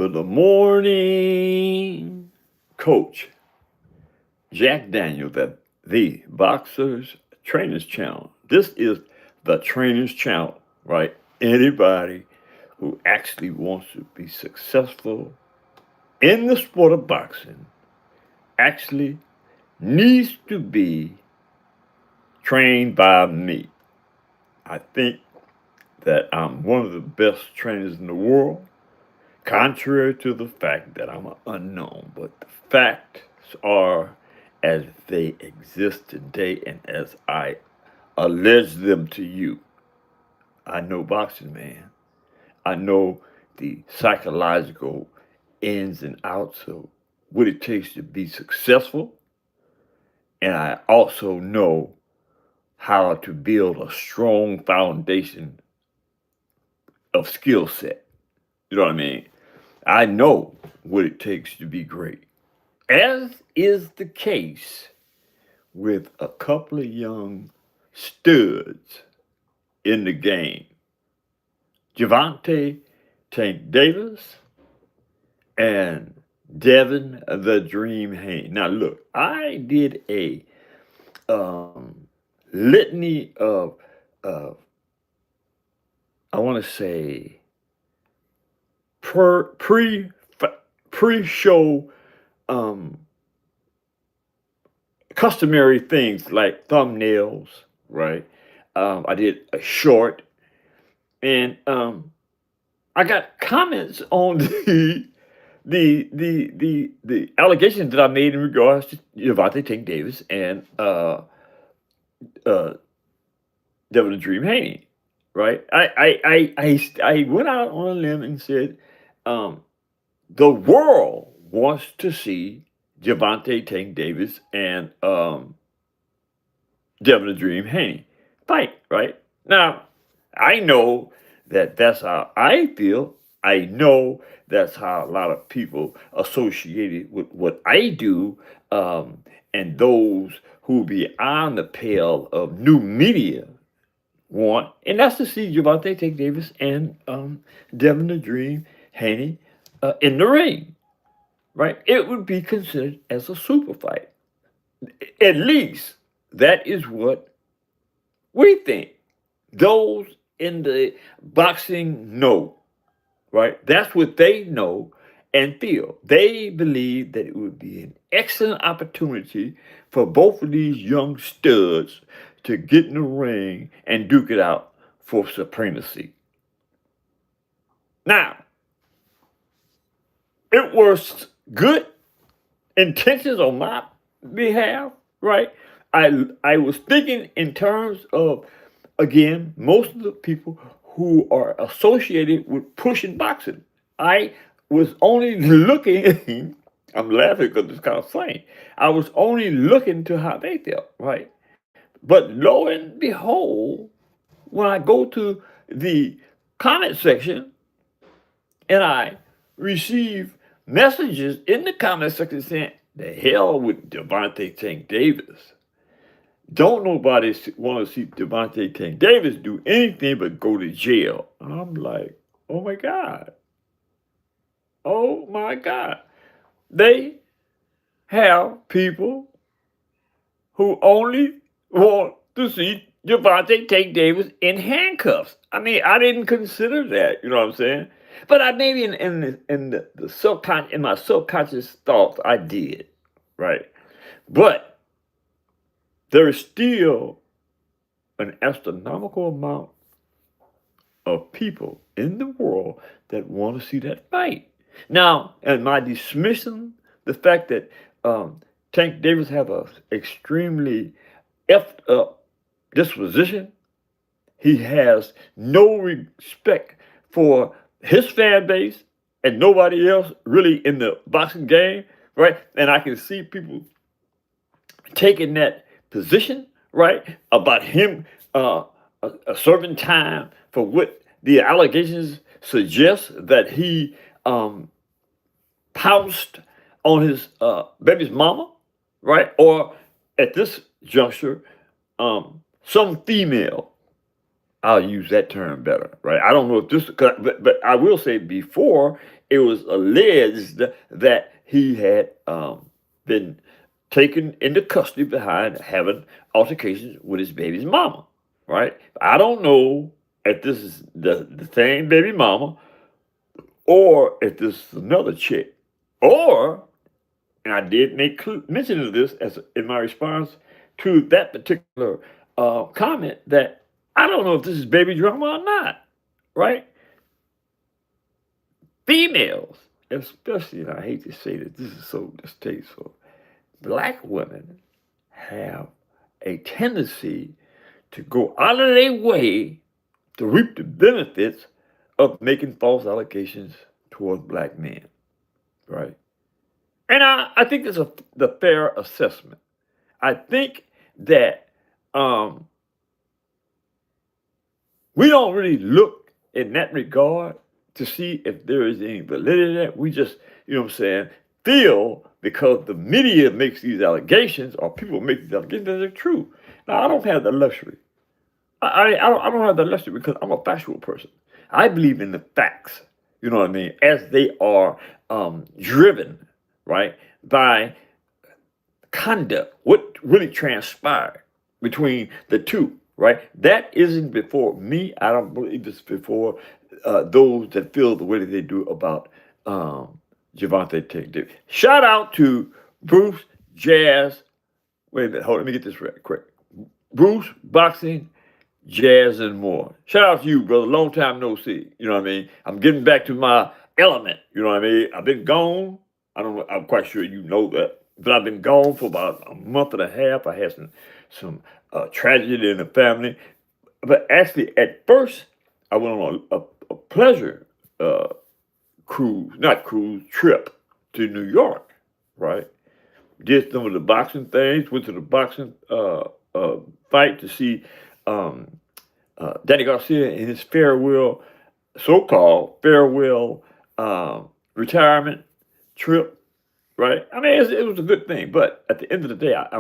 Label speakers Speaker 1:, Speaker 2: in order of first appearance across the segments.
Speaker 1: of the morning. Coach Jack Daniels at the Boxers Trainers Channel. This is the Trainers Channel, right? Anybody who actually wants to be successful in the sport of boxing actually needs to be trained by me. I think that I'm one of the best trainers in the world, contrary to the fact that I'm an unknown. But the facts are as they exist today and as I allege them to you. I know boxing, man. I know the psychological ins and outs of what it takes to be successful. And I also know how to build a strong foundation of skill set. You know what I mean? I know what it takes to be great, as is the case with a couple of young studs in the game. Javante Tank Davis and Devin the Dream Haney. Now, look, I did a litany of I want to say, per, pre pre-show um, customary things like thumbnails, right? I did a short, and I got comments on the allegations that I made in regards to Javante Tank Davis and uh, Devin the Dream Haney, right? I went out on a limb and said, um, the world wants to see Javante Tank Davis and Devin the Dream Haney fight, right? Now, I know that that's how I feel. I know that's how a lot of people associated with what I do, and those who beyond the pale of new media want, and that's to see Javante Tank Davis and Devin the Dream Haney in the ring, right? It would be considered as a super fight. At least that is what we think. Those in the boxing know, right? That's what they know and feel. They believe that it would be an excellent opportunity for both of these young studs to get in the ring and duke it out for supremacy. Now, it was good intentions on my behalf, right? I was thinking in terms of, again, most of the people who are associated with pushing boxing. I was only looking. I'm laughing because it's kind of funny. I was only looking to how they felt, right? But lo and behold, when I go to the comment section and I receive messages in the comment section saying, the hell with Devontae Tank Davis. Don't nobody want to see Devontae Tank Davis do anything but go to jail. I'm like, oh my God. Oh my God. They have people who only want to see Javante Tank Davis in handcuffs. I mean, I didn't consider that. You know what I'm saying? But I maybe in the subconscious, in my subconscious thoughts, I did, right? But there is still an astronomical amount of people in the world that want to see that fight. Now, am I dismissing the fact that Tank Davis have a extremely effed up disposition? He has no respect for his fan base and nobody else really in the boxing game, right? And I can see people taking that position, right, about him serving time for what the allegations suggest that he pounced on his baby's mama, right? Or at this juncture, some female. I'll use that term better, right? I don't know if this, but I will say before it was alleged that he had been taken into custody behind having altercations with his baby's mama, right? I don't know if this is the same baby mama or if this is another chick. Or, and I did make mention of this as in my response to that particular comment, that I don't know if this is baby drama or not, right? Females, especially, and I hate to say that this is so distasteful, black women have a tendency to go out of their way to reap the benefits of making false allegations towards black men, right? And I think that's the fair assessment. I think that we don't really look in that regard to see if there is any validity in that. We just, you know what I'm saying, feel because the media makes these allegations or people make these allegations that they're true. Now, I don't have the luxury. I don't have the luxury because I'm a factual person. I believe in the facts, you know what I mean, as they are driven, right, by conduct, what really transpired between the two, right? That isn't before me. I don't believe it's before those that feel the way that they do about Javante Tate. Shout out to Bruce Jazz. Wait a minute, hold on, let me get this right quick. Bruce Boxing, Jazz, and more. Shout out to you, brother. Long time no see. You know what I mean? I'm getting back to my element. You know what I mean? I've been gone. I'm quite sure you know that, but I've been gone for about a month and a half. I had some tragedy in the family, but actually, at first, I went on a pleasure trip to New York. Right? Did some of the boxing things. Went to the boxing fight to see Danny Garcia in his farewell, so-called farewell retirement trip, right? I mean, it was a good thing, but at the end of the day, I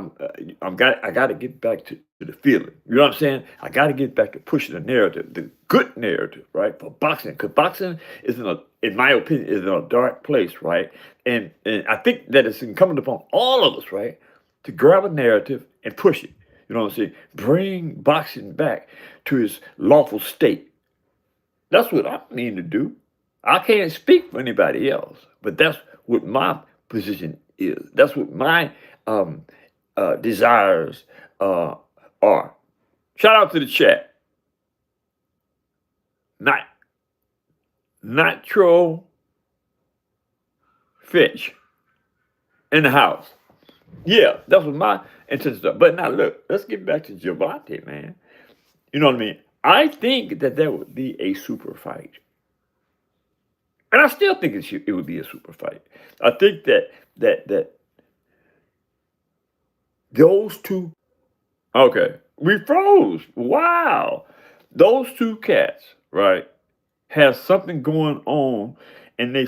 Speaker 1: got to get back to the feeling. You know what I'm saying? I got to get back to pushing the narrative, the good narrative, right? For boxing, because boxing is in my opinion, is in a dark place, right? And I think that it's incumbent upon all of us, right, to grab a narrative and push it. You know what I'm saying? Bring boxing back to its lawful state. That's what I mean to do. I can't speak for anybody else, but that's what my position is. That's what my desires are. Shout out to the chat. Nitro Fitch in the house. Yeah, that's what my intentions are. But now look, let's get back to Javante, man. You know what I mean? I think that would be a super fight. And I still think it would be a super fight. I think that those two. Okay, we froze. Wow, those two cats, right, have something going on in their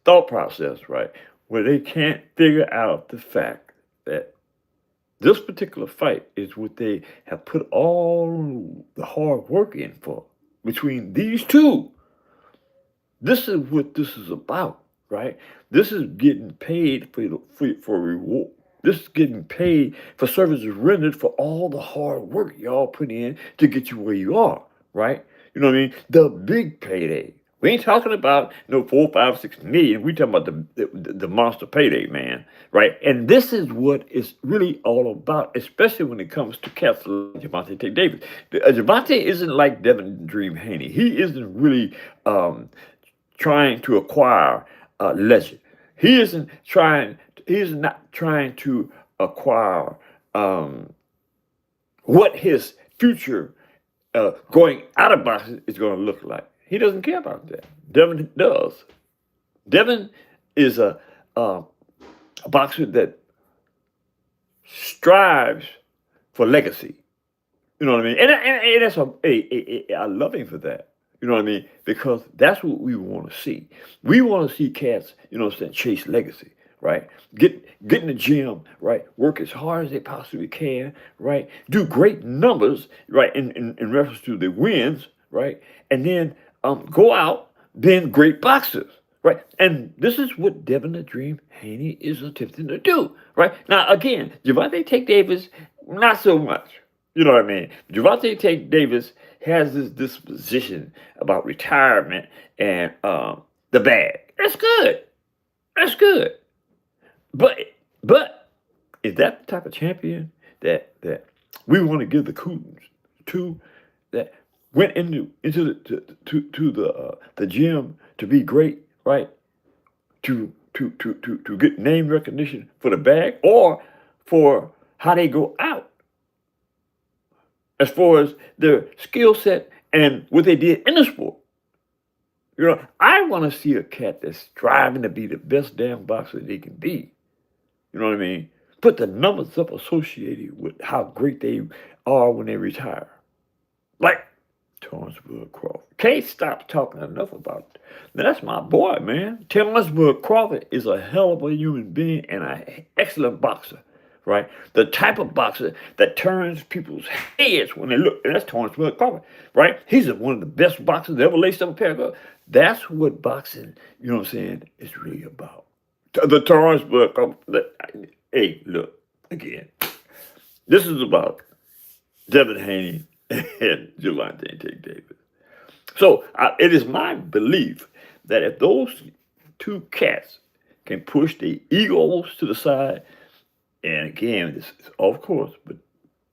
Speaker 1: thought process, right, where they can't figure out the fact that this particular fight is what they have put all the hard work in for between these two. This is what this is about, right? This is getting paid for reward. This is getting paid for services rendered for all the hard work y'all put in to get you where you are, right? You know what I mean? The big payday. We ain't talking about 4, 5, 6 million. We talking about the monster payday, man, right? And this is what it's really all about, especially when it comes to cats like Javante Tate Davis. Javante isn't like Devin Dream Haney. He isn't really trying to acquire legend. He isn't trying. He is not trying to acquire what his future going out of boxing is going to look like. He doesn't care about that. Devin does. Devin is a boxer that strives for legacy. You know what I mean? And that's I love him for that. You know what I mean? Because that's what we want to see. We want to see cats, you know what I'm saying, chase legacy, right? Get in the gym, right? Work as hard as they possibly can, right? Do great numbers, right, in reference to the wins, right? And then go out, being great boxers, right? And this is what Devin the Dream Haney is attempting to do, right? Now, again, Javante Tank Davis, not so much. You know what I mean? Javante Tank Davis has this disposition about retirement and the bag. That's good. That's good. But but is that the type of champion that we want to give the kudos to, that went into to the gym to be great, right? To get name recognition for the bag, or for how they go out as far as their skill set and what they did in the sport. You know, I want to see a cat that's striving to be the best damn boxer they can be. You know what I mean? Put the numbers up associated with how great they are when they retire. Like Terrence Bud Crawford. Can't stop talking enough about it. Now, that's my boy, man. Terrence Bud Crawford is a hell of a human being and an excellent boxer, right? The type of boxer that turns people's heads when they look. And that's Terrence Bud Crawford, right? He's one of the best boxers that ever laced up a pair of gloves. That's what boxing, you know what I'm saying, is really about. The Terrence Bud Crawford. Hey, look, again, this is about Devin Haney and Javante Tank Davis. So it is my belief that if those two cats can push their egos to the side, and again, this is, of course, but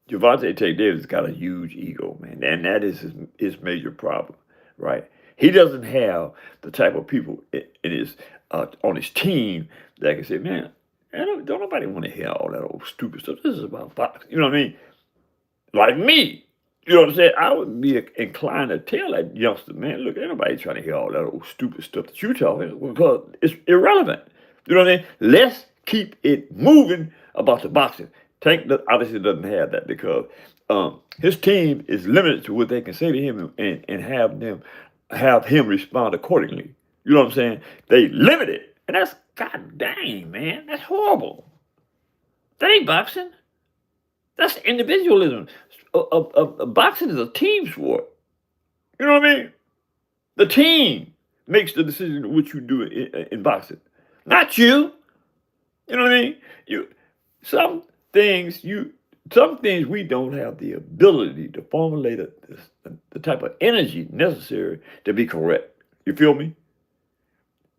Speaker 1: Javante Tank Davis got a huge ego, man, and that is his major problem, right? He doesn't have the type of people in his on his team that can say, man, don't nobody want to hear all that old stupid stuff. This is about boxing. You know what I mean? Like me. You know what I'm saying? I would be inclined to tell that youngster, man, look, ain't nobody trying to hear all that old stupid stuff that you talking, because it's irrelevant. You know what I mean? Let's keep it moving about the boxing. Tank obviously doesn't have that, because his team is limited to what they can say to him and have him respond accordingly. You know what I'm saying? They limit it. And that's, god dang, man, that's horrible. That ain't boxing. That's individualism. Boxing is a team sport. You know what I mean? The team makes the decision of what you do in boxing, not you. You know what I mean? Some things we don't have the ability to formulate the type of energy necessary to be correct. You feel me?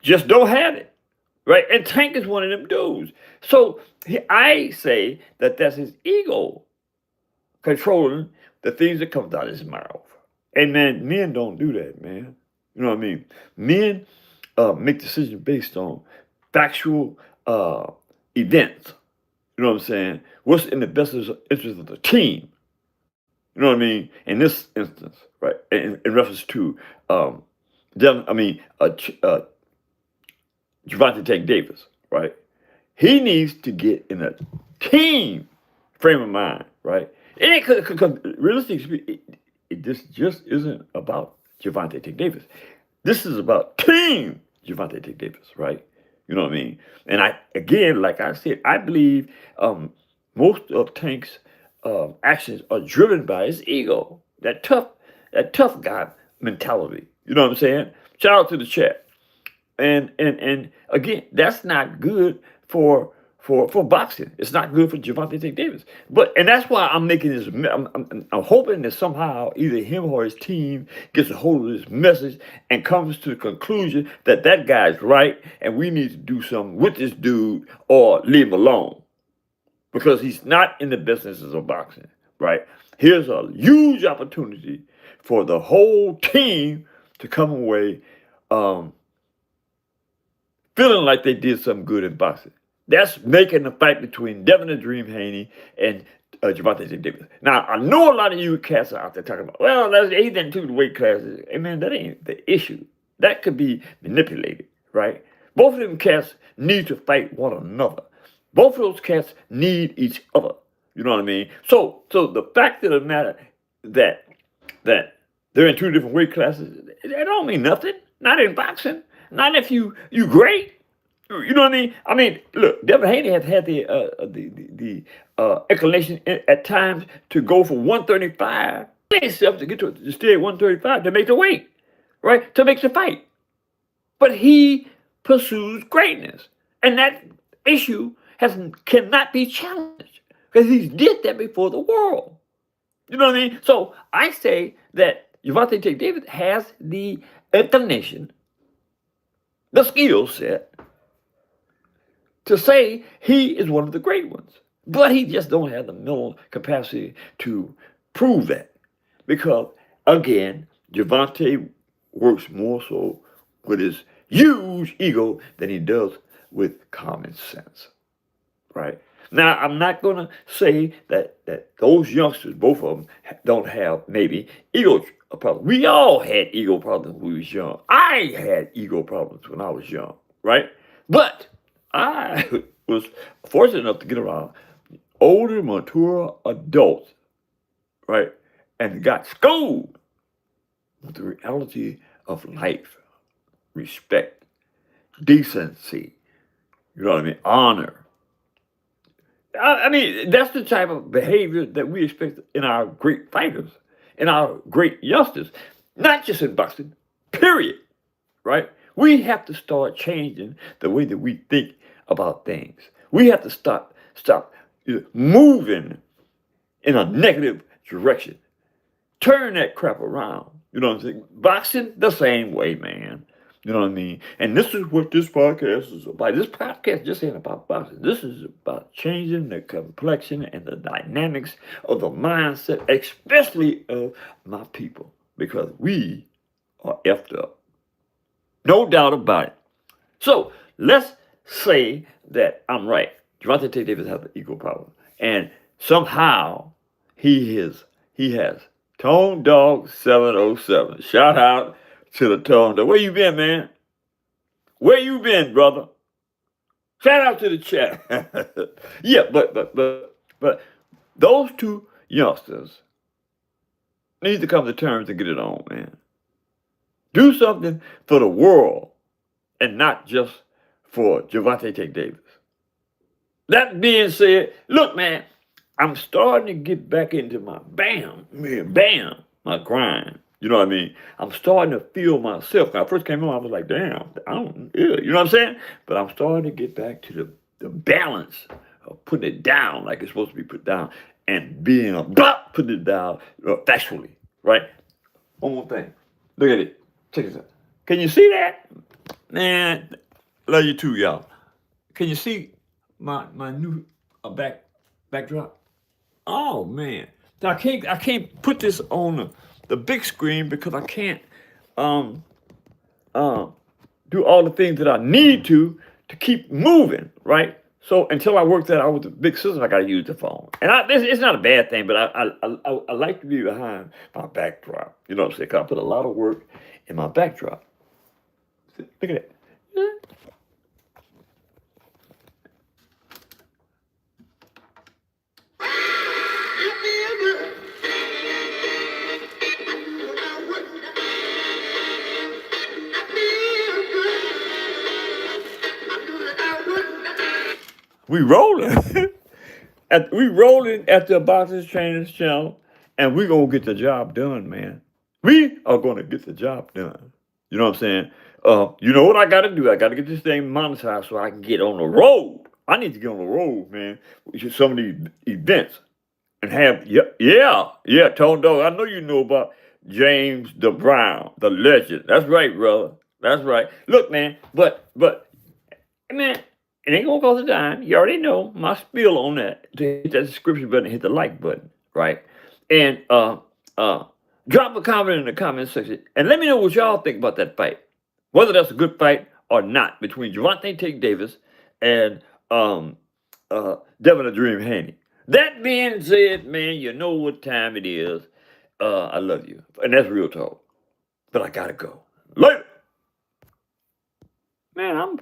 Speaker 1: Just don't have it. Right? And Tank is one of them dudes. So I say that that's his ego controlling the things that comes out of his mouth. And man, men don't do that, man. You know what I mean? Men make decisions based on factual events. You know what I'm saying? What's in the best interest of the team? You know what I mean? In this instance, right? In reference to Javante Tank Davis, right? He needs to get in a team frame of mind, right? It ain't because realistically speaking, this just isn't about Javante Tank Davis. This is about team Javante Tank Davis, right? You know what I mean? And like I said, I believe most of Tank's actions are driven by his ego, that tough guy mentality. You know what I'm saying? Shout out to the chat. And again, that's not good for boxing. It's not good for Javante Tank Davis. And that's why I'm making this. I'm hoping that somehow either him or his team gets a hold of this message and comes to the conclusion that guy's right, and we need to do something with this dude or leave him alone, because he's not in the business of boxing. Right? Here's a huge opportunity for the whole team to come away feeling like they did something good in boxing. That's making the fight between Devin the Dream Haney and Javante Tank Davis. Now, I know a lot of you cats are out there talking about, well, he didn't do the weight classes. Hey, man, that ain't the issue. That could be manipulated, right? Both of them cats need to fight one another. Both of those cats need each other. You know what I mean? So the fact of the matter that they're in two different weight classes, that don't mean nothing. Not in boxing. Not if you great. You know what I mean? I mean, look, Devin Haney has had the inclination at times to go for 135 himself to get to stay at 135 to make the weight, right? To make the fight. but he pursues greatness. And that issue cannot be challenged because he did that before the world. You know what I mean? So I say that Javante Tate Davis has the inclination, the skill set to say he is one of the great ones. But he just don't have the mental capacity to prove that. Because again, Javante works more so with his huge ego than he does with common sense. Right? Now, I'm not going to say that those youngsters, both of them, don't have maybe ego problems. We all had ego problems when we was young. I had ego problems when I was young, right? But I was fortunate enough to get around older, mature adults, right? And got schooled with the reality of life, respect, decency, you know what I mean, honor. I mean, that's the type of behavior that we expect in our great fighters, in our great youngsters, not just in boxing, period, right? We have to start changing the way that we think about things. We have to stop moving in a negative direction. Turn that crap around. You know what I'm saying? Boxing, the same way, man. You know what I mean? And this is what this podcast is about. This podcast just ain't about boxing. This is about changing the complexion and the dynamics of the mindset, especially of my people, because we are effed up. No doubt about it. So let's say that I'm right. Javante Tate Davis has an ego problem. And somehow he has Tone Dog 707. Shout out to the Tone Dog. Where you been, man? Where you been, brother? Shout out to the chat. Yeah, but those two youngsters need to come to terms and get it on, man. Do something for the world and not just for Javante Tate Davis. That being said, look, man, I'm starting to get back into my my grind. You know what I mean? I'm starting to feel myself. When I first came on, I was like, damn, you know what I'm saying? But I'm starting to get back to the balance of putting it down like it's supposed to be put down and being about putting it down factually, right? One more thing. Look at it. Check this out. Can you see that? Man, love you too, y'all. Can you see my new backdrop? Oh man, now, I can't put this on the big screen because I can't do all the things that I need to keep moving, right? So until I work that out with the big system, I got to use the phone, and it's not a bad thing, but I like to be behind my backdrop. You know what I'm saying? 'Cause I put a lot of work in my backdrop. Look at that. We rolling. We rolling at the Boxers Trainers channel, and we gonna get the job done, man. We are gonna get the job done. You know what I'm saying? You know what I gotta do? I gotta get this thing monetized so I can get on the road. I need to get on the road, man. To some of these events and have Tone Dog. I know you know about James the Brown, the legend. That's right, brother. That's right. Look, man, but man, it ain't gonna cost a dime. You already know my spiel on that. To hit that subscription button, hit the like button, right? And drop a comment in the comment section and let me know what y'all think about that fight. Whether that's a good fight or not between Javante Tate Davis and Devin the Dream Haney. That being said, man, you know what time it is. I love you. And that's real talk. But I gotta go. Later. Man, I'm